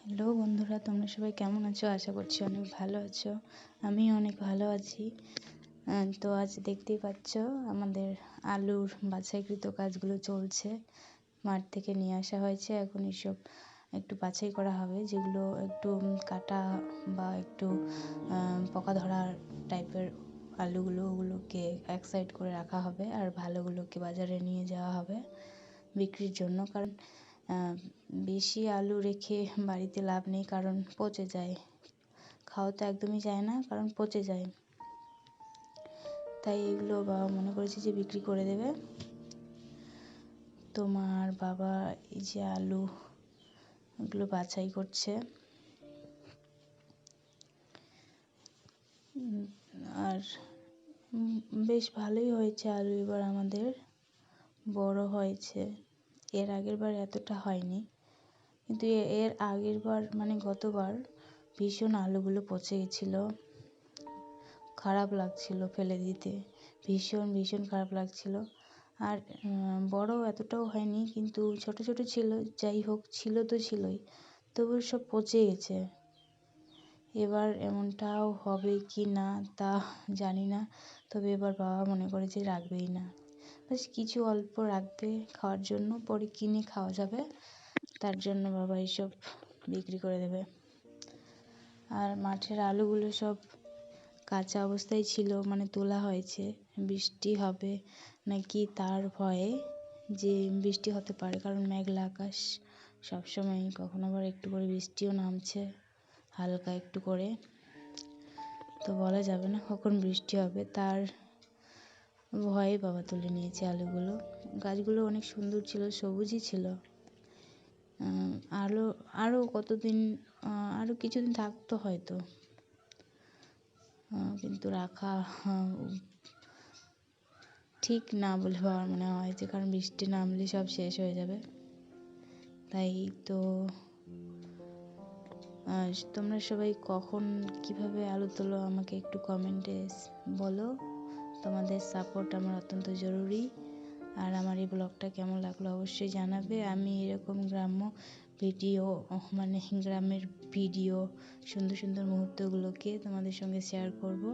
Hello বন্ধুরা, তোমরা সবাই কেমন আছো? আশা করছি অনেক ভালো আছো। আমি অনেক ভালো আছি। তো আজ দেখতেই পাচ্ছ আমাদের আলুর বাছাইকৃত কাজগুলো চলছে। মাঠ থেকে নিয়ে আসা হয়েছে, এখন এসব একটু বাছাই করা হবে। যেগুলো একটু কাটা বা একটু পোকা ধরা টাইপের আলুগুলো, ওগুলোকে এক সাইড করে রাখা হবে, আর ভালোগুলোকে বাজারে নিয়ে যাওয়া হবে বিক্রির জন্য। কারণ বেশি আলু রেখে বাড়িতে লাভ নেই, কারণ পচে যায়। খাওয়া তো একদমই যায় না, কারণ পচে যায়। তাই এগুলো বাবা মনে করেছে যে বিক্রি করে দেবে। তোমার বাবা এই যে আলু এগুলো বাছাই করছে। আর বেশ ভালোই হয়েছে আলু, এবার আমাদের বড় হয়েছে। এর আগের বার এতটা হয়নি, কিন্তু এর আগের বার মানে গতবার ভীষণ আলুগুলো পচে গেছিলো। খারাপ লাগছিল ফেলে দিতে, ভীষণ খারাপ লাগছিল। আর বড় এতটাও হয়নি, কিন্তু ছোট ছোট ছিল। যাই হোক, ছিল তো ছিলই, তবু সব পচে গেছে। এবার এমনটাও হবে কি না তা জানি না, তবে এবার বাবা মনে করে যে রাখবেই না, বেশ কিছু অল্প রাখবে খাওয়ার জন্য, পরে কিনে খাওয়া যাবে। তার জন্য বাবা এইসব বিক্রি করে দেবে। আর মাঠের আলুগুলো সব কাঁচা অবস্থায় ছিল, মানে তোলা হয়েছে। বৃষ্টি হবে নাকি তার ভয়ে, যে বৃষ্টি হতে পারে, কারণ মেঘলা আকাশ সবসময়, কখনো আবার একটু করে বৃষ্টিও নামছে হালকা একটু করে। তো বলা যাবে না কখন বৃষ্টি হবে, তার ভয়ে বাবা তুলে নিয়েছে আলুগুলো। গাছগুলো অনেক সুন্দর ছিল, সবুজই ছিল। আরও কতদিন, আরও কিছুদিন থাকতো হয়তো, কিন্তু রাখা ঠিক না বলে বাবার মনে হয়েছে, কারণ বৃষ্টি নামলে সব শেষ হয়ে যাবে। তাই তো তোমরা সবাই কখন কিভাবে আলু তোলো আমাকে একটু কমেন্টে বলো। তোমাদের সাপোর্ট আমার অত্যন্ত জরুরি। আর আমার এই ব্লগটা কেমন লাগলো অবশ্যই জানাবে। আমি এরকম গ্রাম্য ভিডিও, মানে গ্রামের ভিডিও, সুন্দর সুন্দর মুহূর্তগুলোকে তোমাদের সঙ্গে শেয়ার করব।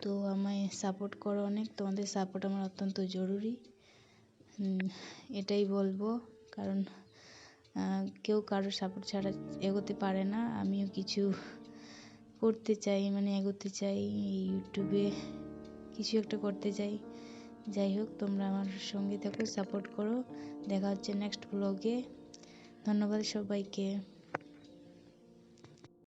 তো আমায় সাপোর্ট করো অনেক, তোমাদের সাপোর্ট আমার অত্যন্ত জরুরি। এটাই বলবো, কারণ কেউ কারোর সাপোর্ট ছাড়া এগোতে পারে না। আমিও কিছু করতে চাই, মানে এগোতে চাই, ইউটিউবে কিছু একটা করতে চাই। যাই হোক, তোমরা আমার সঙ্গে থাকো, সাপোর্ট করো। দেখা হচ্ছে নেক্সট ব্লগে। ধন্যবাদ সবাইকে।